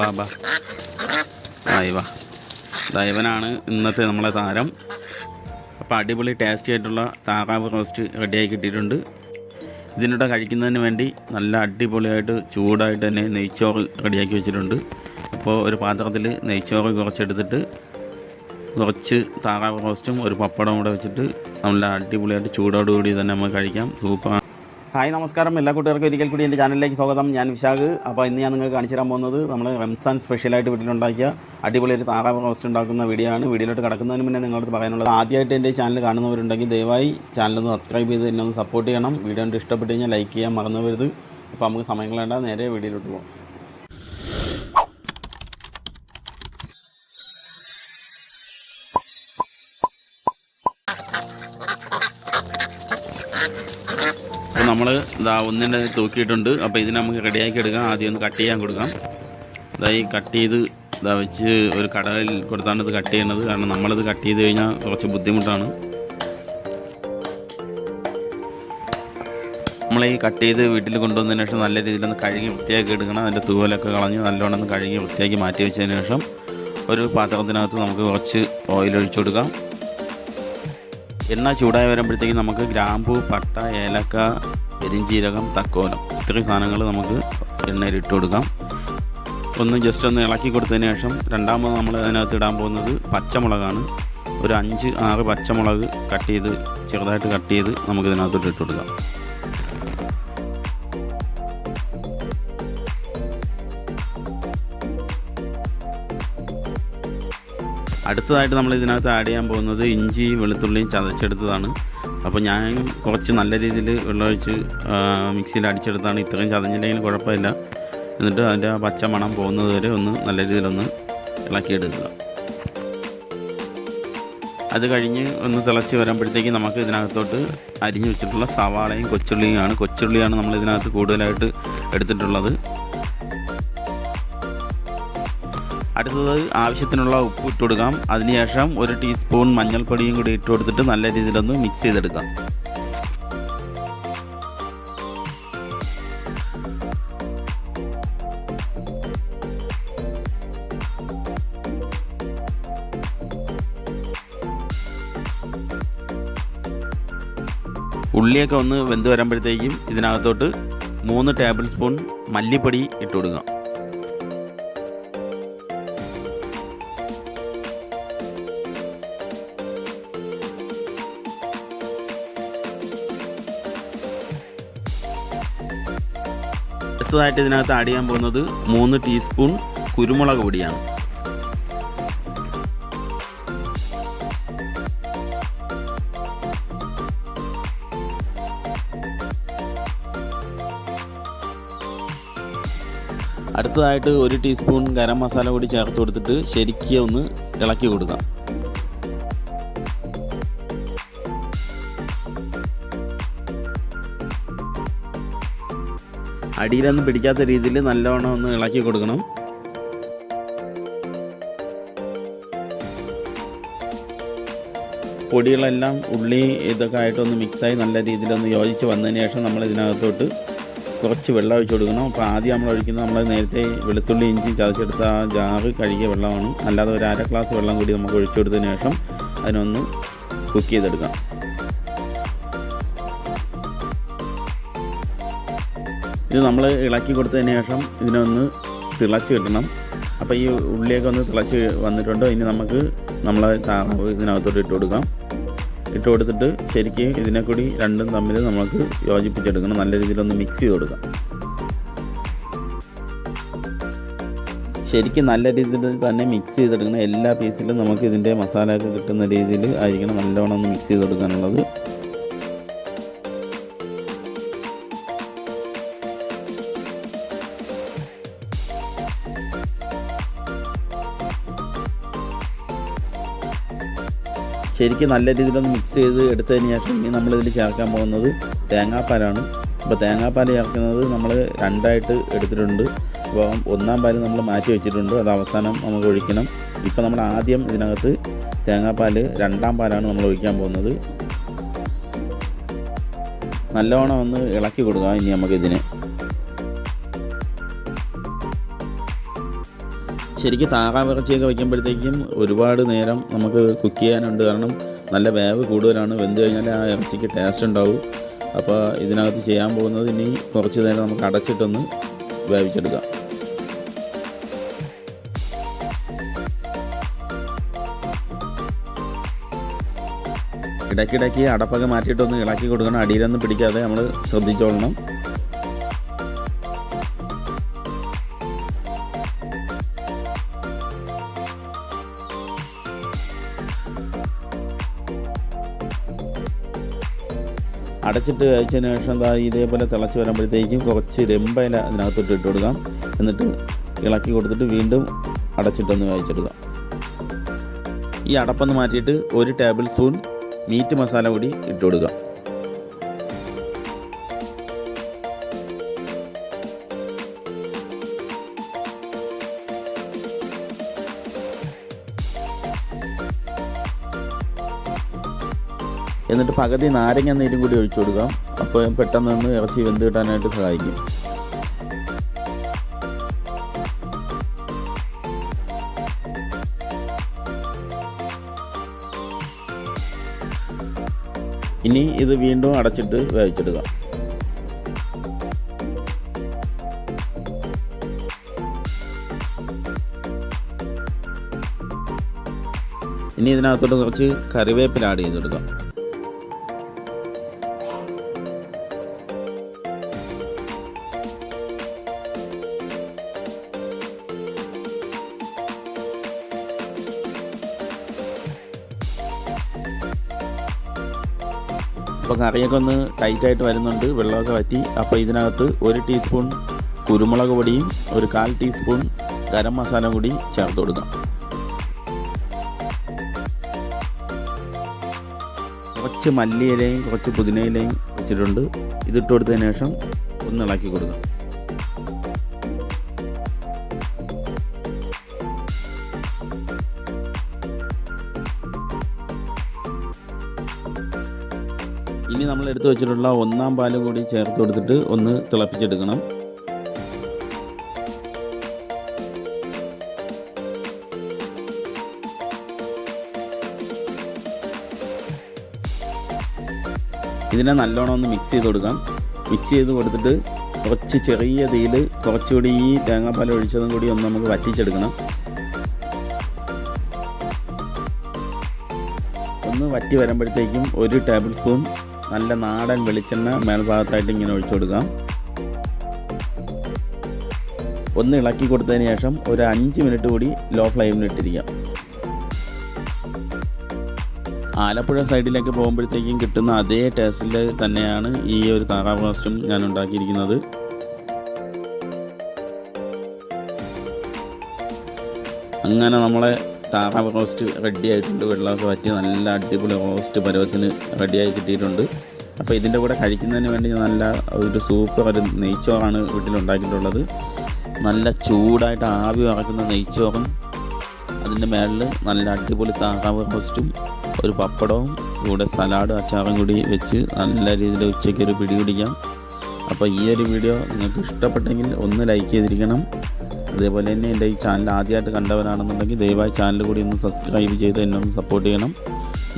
ബാബാ ദൈവനാണ് ഇന്നത്തെ നമ്മളെ താരം. അപ്പോൾ അടിപൊളി ടേസ്റ്റി ആയിട്ടുള്ള താറാവ് റോസ്റ്റ് റെഡിയായി കിട്ടിയിട്ടുണ്ട്. ഇതിനിടെ കഴിക്കുന്നതിന് വേണ്ടി നല്ല അടിപൊളിയായിട്ട് ചൂടായിട്ട് തന്നെ നെയ്ച്ചോറ് റെഡിയാക്കി വെച്ചിട്ടുണ്ട്. അപ്പോൾ ഒരു പാത്രത്തിൽ നെയ്ച്ചോറ് കുറച്ചെടുത്തിട്ട് കുറച്ച് താറാവ് റോസ്റ്റും ഒരു പപ്പടം കൂടെ വെച്ചിട്ട് നല്ല അടിപൊളിയായിട്ട് ചൂടോടുകൂടി തന്നെ നമുക്ക് കഴിക്കാം. സൂപ്പർ. ഹായ്, നമസ്കാരം. എല്ലാ കൂട്ടുകാർക്കും ഒരിക്കൽ കൂടി എൻ്റെ ചാനലിലേക്ക് സ്വാഗതം. ഞാൻ വിശാഖ്. അപ്പോൾ ഇന്ന് ഞാൻ നിങ്ങൾക്ക് കാണിച്ചു തരാൻ പോകുന്നത് നമ്മൾ റംസാൻ സ്പെഷ്യലായിട്ട് വീട്ടിലുണ്ടാക്കിയ അടിപൊളി ഒരു താറാവ് റോസ്റ്റ് ഉണ്ടാക്കുന്ന വീഡിയോ ആണ്. വീഡിയോയിലോട്ട് കിടക്കുന്നതിന് മുന്നേ നിങ്ങളോട് പറയാനുള്ളത്, ആദ്യമായിട്ട് എൻ്റെ ചാനൽ കാണുന്നവരുണ്ടെങ്കിൽ ദയവായി ചാനലൊന്ന് സബ്സ്ക്രൈബ് ചെയ്ത് എന്നെ ഒന്ന് സപ്പോർട്ട് ചെയ്യണം. വീഡിയോ കണ്ട് ഇഷ്ടപ്പെട്ട് കഴിഞ്ഞാൽ ലൈക്ക് ചെയ്യാൻ മറന്നു വരുത്. അപ്പോൾ നമുക്ക് സമയം കളയണ്ട, നേരെ വീഡിയോയിലോട്ട് പോകാം. അപ്പോൾ നമ്മൾ ഒന്നിൻ്റെ തൂക്കിയിട്ടുണ്ട്. അപ്പോൾ ഇതിന് നമുക്ക് റെഡിയാക്കി എടുക്കാം. ആദ്യം ഒന്ന് കട്ട് ചെയ്യാൻ കൊടുക്കാം. ഈ കട്ട് ചെയ്ത് വെച്ച് ഒരു കടയിൽ കൊടുത്താണ് ഇത് കട്ട് ചെയ്യണത്. കാരണം നമ്മളിത് കട്ട് ചെയ്ത് കഴിഞ്ഞാൽ കുറച്ച് ബുദ്ധിമുട്ടാണ്. നമ്മൾ ഈ കട്ട് ചെയ്ത് വീട്ടിൽ കൊണ്ടുവന്നതിന് ശേഷം നല്ല രീതിയിലൊന്ന് കഴുകി വൃത്തിയാക്കി എടുക്കണം. അതിൻ്റെ തൂവലൊക്കെ കളഞ്ഞ് നല്ലോണം ഒന്ന് കഴുകി വൃത്തിയാക്കി മാറ്റി വെച്ചതിന് ശേഷം ഒരു പാത്രത്തിനകത്ത് നമുക്ക് കുറച്ച് ഓയിൽ ഒഴിച്ചു കൊടുക്കാം. എണ്ണ ചൂടായി വരുമ്പോഴത്തേക്കും നമുക്ക് ഗ്രാമ്പു, പട്ട, ഏലക്ക, പെരിഞ്ചീരകം, തക്കോലം ഇത്രയും സാധനങ്ങൾ നമുക്ക് എണ്ണയിൽ ഇട്ട് കൊടുക്കാം. ഒന്ന് ജസ്റ്റ് ഒന്ന് ഇളക്കി കൊടുത്തതിന് ശേഷം രണ്ടാമത് നമ്മൾ അതിനകത്ത് ഇടാൻ പോകുന്നത് പച്ചമുളകാണ്. ഒരു 5-6 പച്ചമുളക് ചെറുതായിട്ട് കട്ട് ചെയ്ത് നമുക്ക് ഇതിനകത്തോട്ട് ഇട്ട് കൊടുക്കാം. അടുത്തതായിട്ട് നമ്മൾ ഇതിനകത്ത് ആഡ് ചെയ്യാൻ പോകുന്നത് ഇഞ്ചി വെളുത്തുള്ളിയും ചതച്ചെടുത്തതാണ്. അപ്പോൾ ഞാൻ കുറച്ച് നല്ല രീതിയിൽ വെള്ളമൊഴിച്ച് മിക്സിയിൽ അടിച്ചെടുത്താണ്. ഇത്രയും ചതഞ്ഞില്ലെങ്കിൽ കുഴപ്പമില്ല. എന്നിട്ട് അതിൻ്റെ പച്ച മണം പോകുന്നത് വരെ ഒന്ന് നല്ല രീതിയിലൊന്ന് ഇളക്കിയെടുക്കുക. അത് കഴിഞ്ഞ് ഒന്ന് തിളച്ച് വരുമ്പോഴത്തേക്ക് നമുക്ക് ഇതിനകത്തോട്ട് അരിഞ്ഞു വെച്ചിട്ടുള്ള സവാളയും കൊച്ചുള്ളിയാണ് നമ്മൾ ഇതിനകത്ത് കൂടുതലായിട്ട് എടുത്തിട്ടുള്ളത്. അടുത്തത് ആവശ്യത്തിനുള്ള ഉപ്പ് ഇട്ട് കൊടുക്കാം. അതിനുശേഷം 1 ടീസ്പൂൺ മഞ്ഞൾപ്പൊടിയും കൂടി ഇട്ട് കൊടുത്തിട്ട് നല്ല രീതിയിലൊന്ന് മിക്സ് ചെയ്തെടുക്കാം. ഉള്ളിയൊക്കെ ഒന്ന് വെന്ത് വരുമ്പോഴത്തേക്കും ഇതിനകത്തോട്ട് 3 ടേബിൾ സ്പൂൺ മല്ലിപ്പൊടി ഇട്ട് കൊടുക്കാം. അടുത്തതായിട്ട് ഇതിനകത്ത് ആഡ് ചെയ്യാൻ പോകുന്നത് 3 ടീസ്പൂൺ കുരുമുളക് പൊടിയാണ്. അടുത്തതായിട്ട് 1 ടീസ്പൂൺ ഗരം മസാല കൂടി ചേർത്ത് കൊടുത്തിട്ട് ശരിക്കും ഒന്ന് ഇളക്കി കൊടുക്കാം. അടിയിലൊന്നും പിടിക്കാത്ത രീതിയിൽ നല്ലവണ്ണം ഒന്ന് ഇളക്കി കൊടുക്കണം. പൊടികളെല്ലാം ഉള്ളി ഇതൊക്കെ ആയിട്ടൊന്ന് മിക്സായി നല്ല രീതിയിലൊന്ന് യോജിച്ച് വന്നതിന് ശേഷം നമ്മൾ ഇതിനകത്തോട്ട് കുറച്ച് വെള്ളം ഒഴിച്ചു കൊടുക്കണം. അപ്പോൾ ആദ്യം നമ്മൾ ഒഴിക്കുന്നത് നമ്മൾ നേരത്തെ വെളുത്തുള്ളി ഇഞ്ചി ചതച്ചെടുത്ത ആ ജാറ് കഴുകിയ വെള്ളമാണ്. അല്ലാതെ ഒരു 1/2 ഗ്ലാസ് വെള്ളം കൂടി നമുക്ക് ഒഴിച്ചു കൊടുത്തതിന് ശേഷം അതിനൊന്ന് കുക്ക് ചെയ്തെടുക്കാം. ഇത് നമ്മൾ ഇളക്കി കൊടുത്തതിന് ശേഷം ഇതിനൊന്ന് തിളച്ച് കിട്ടണം. അപ്പോൾ ഈ ഉള്ളിയൊക്കെ ഒന്ന് തിളച്ച് വന്നിട്ടുണ്ട്. ഇനി നമുക്ക് നമ്മളെ താറാവ് ഇതിനകത്തോട്ട് ഇട്ട് കൊടുക്കാം. ഇട്ട് കൊടുത്തിട്ട് ശരിക്കും ഇതിനെ കൂടി രണ്ടും തമ്മിൽ നമുക്ക് യോജിപ്പിച്ചെടുക്കണം. നല്ല രീതിയിലൊന്ന് മിക്സ് ചെയ്ത് കൊടുക്കാം. ശരിക്കും നല്ല രീതിയിൽ തന്നെ മിക്സ് ചെയ്തെടുക്കണം. എല്ലാ പീസിലും നമുക്ക് ഇതിൻ്റെ മസാലയൊക്കെ കിട്ടുന്ന രീതിയിൽ ആയിരിക്കണം നല്ലവണ്ണം ഒന്ന് മിക്സ് ചെയ്ത് കൊടുക്കാനുള്ളത്. ശരിക്കും നല്ല രീതിയിലൊന്ന് മിക്സ് ചെയ്ത് എടുത്തതിന് ശേഷം ഇനി നമ്മളിതിൽ ചേർക്കാൻ പോകുന്നത് തേങ്ങാപ്പാലാണ്. അപ്പോൾ തേങ്ങാപ്പാൽ ചേർക്കുന്നത് നമ്മൾ 2ആയിട്ട് എടുത്തിട്ടുണ്ട്. അപ്പോൾ 1-ാം പാൽ നമ്മൾ മാറ്റി വെച്ചിട്ടുണ്ട്. അത് അവസാനം നമുക്ക് ഒഴിക്കണം. ഇപ്പോൾ നമ്മൾ ആദ്യം ഇതിനകത്ത് തേങ്ങാപ്പാൽ 2-ാം പാലാണ് നമ്മൾ ഒഴിക്കാൻ പോകുന്നത്. നല്ലവണ്ണം ഒന്ന് ഇളക്കി കൊടുക്കാം. ഇനി നമുക്കിതിന് ശരിക്കും താറാവ് ഇറച്ചിയൊക്കെ വയ്ക്കുമ്പോഴത്തേക്കും ഒരുപാട് നേരം നമുക്ക് കുക്ക് ചെയ്യാനുണ്ട്. കാരണം നല്ല വേവ് കൂടുതലാണ്. വെന്ത് കഴിഞ്ഞാൽ ആ ഇറച്ചിക്ക് ടേസ്റ്റ് ഉണ്ടാവും. അപ്പോൾ ഇതിനകത്ത് ചെയ്യാൻ പോകുന്നത് ഇനി കുറച്ച് നേരം നമുക്ക് അടച്ചിട്ടൊന്ന് വേവിച്ചെടുക്കാം. ഇടയ്ക്കിടയ്ക്ക് അടപ്പൊക്കെ മാറ്റിയിട്ടൊന്ന് ഇളക്കി കൊടുക്കണം. അടിയിലൊന്നും പിടിക്കാതെ നമ്മൾ ശ്രദ്ധിച്ചോളണം. അടച്ചിട്ട് കഴിച്ചതിന് ശേഷം ഇതേപോലെ തിളച്ച് വരുമ്പോഴത്തേക്കും കുറച്ച് രമ്പയില അതിനകത്തോട്ട് ഇട്ട് കൊടുക്കാം. എന്നിട്ട് ഇളക്കി കൊടുത്തിട്ട് വീണ്ടും അടച്ചിട്ടൊന്ന് കഴിച്ചെടുക്കാം. ഈ അടപ്പൊന്ന് മാറ്റിയിട്ട് 1 ടേബിൾ സ്പൂൺ മീറ്റ് മസാല കൂടി ഇട്ട് കൊടുക്കാം. എന്നിട്ട് പകുതി നാരങ്ങ നീരും കൂടി ഒഴിച്ചു കൊടുക്കാം. അപ്പോൾ പെട്ടെന്ന് ഇറച്ചി വെന്ത് കിട്ടാനായിട്ട് സഹായിക്കും. ഇനി ഇത് വീണ്ടും അടച്ചിട്ട് വേവിച്ചെടുക്കാം. ഇനി ഇതിനകത്തോട്ട് കുറച്ച് കറിവേപ്പില ആഡ് ചെയ്തെടുക്കാം. അപ്പോൾ കറിയൊക്കെ ഒന്ന് ടൈറ്റായിട്ട് വരുന്നുണ്ട്, വെള്ളമൊക്കെ വറ്റി. അപ്പോൾ ഇതിനകത്ത് 1 ടീസ്പൂൺ കുരുമുളക് പൊടിയും 1/4 ടീസ്പൂൺ ഗരം മസാല കൂടി ചേർത്ത് കൊടുക്കാം. കുറച്ച് മല്ലിയിലയും കുറച്ച് പുതിനയിലയും വെച്ചിട്ടുണ്ട്. ഇതിട്ട് കൊടുത്തതിന് ശേഷം ഒന്ന് ഇളക്കി കൊടുക്കാം. ഇനി നമ്മൾ എടുത്തു വെച്ചിട്ടുള്ള 1-ാം പാല് കൂടി ചേർത്ത് കൊടുത്തിട്ട് ഒന്ന് തിളപ്പിച്ചെടുക്കണം. ഇതിനെ നല്ലോണം ഒന്ന് മിക്സ് ചെയ്ത് കൊടുക്കാം. മിക്സ് ചെയ്ത് കൊടുത്തിട്ട് കുറച്ച് ചെറിയ തീയിൽ കുറച്ചുകൂടി ഈ തേങ്ങാപ്പാൽ ഒഴിച്ചതും കൂടി ഒന്ന് നമുക്ക് വറ്റിച്ചെടുക്കണം. ഒന്ന് വറ്റി വരുമ്പോഴത്തേക്കും 1 ടേബിൾ സ്പൂൺ നല്ല നാടൻ വെളിച്ചെണ്ണ മേൽഭാഗത്തായിട്ട് ഇങ്ങനെ ഒഴിച്ചു കൊടുക്കാം. ഒന്ന് ഇളക്കി കൊടുത്തതിന് ശേഷം ഒരു 5 മിനിറ്റ് കൂടി ലോ ഫ്ലെയിമിൽ ഇട്ടിരിക്കാം. ആലപ്പുഴ സൈഡിലേക്ക് പോകുമ്പോഴത്തേക്കും കിട്ടുന്ന അതേ ടേസ്റ്റിൽ തന്നെയാണ് ഈ ഒരു താറാവ് റോസ്റ്റും ഞാൻ ഉണ്ടാക്കിയിരിക്കുന്നത്. അങ്ങനെ നമ്മളെ താറാവ് റോസ്റ്റ് റെഡി ആയിട്ടുണ്ട്. വെള്ളമൊക്കെ വറ്റി നല്ല അടിപൊളി റോസ്റ്റ് പരുവത്തിന് റെഡിയായി കിട്ടിയിട്ടുണ്ട്. അപ്പോൾ ഇതിൻ്റെ കൂടെ കഴിക്കുന്നതിന് വേണ്ടി നല്ല ഒരു സൂപ്പർ ഒരു നെയ്ച്ചോറാണ് വീട്ടിലുണ്ടാക്കിയിട്ടുള്ളത്. നല്ല ചൂടായിട്ട് ആവി ഇറക്കുന്ന നെയ്ച്ചോറും അതിൻ്റെ മേളിൽ നല്ല അടിപൊളി താറാവ് റോസ്റ്റും ഒരു പപ്പടവും കൂടെ സലാഡ് അച്ചാറും കൂടി വെച്ച് നല്ല രീതിയിൽ ഉച്ചയ്ക്ക് ഒരു പിടി പിടിക്കാം. അപ്പോൾ ഈ ഒരു വീഡിയോ നിങ്ങൾക്ക് ഇഷ്ടപ്പെട്ടെങ്കിൽ ഒന്ന് ലൈക്ക് ചെയ്തിരിക്കണം. അതേപോലെ തന്നെ എൻ്റെ ഈ ചാനൽ ആദ്യമായിട്ട് കണ്ടവരാണെന്നുണ്ടെങ്കിൽ ദയവായി ചാനൽ കൂടി ഒന്ന് സബ്സ്ക്രൈബ് ചെയ്ത് എന്നെ ഒന്ന് സപ്പോർട്ട് ചെയ്യണം.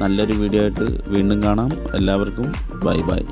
നല്ലൊരു വീഡിയോ ആയിട്ട് വീണ്ടും കാണാം. എല്ലാവർക്കും ബൈ ബൈ.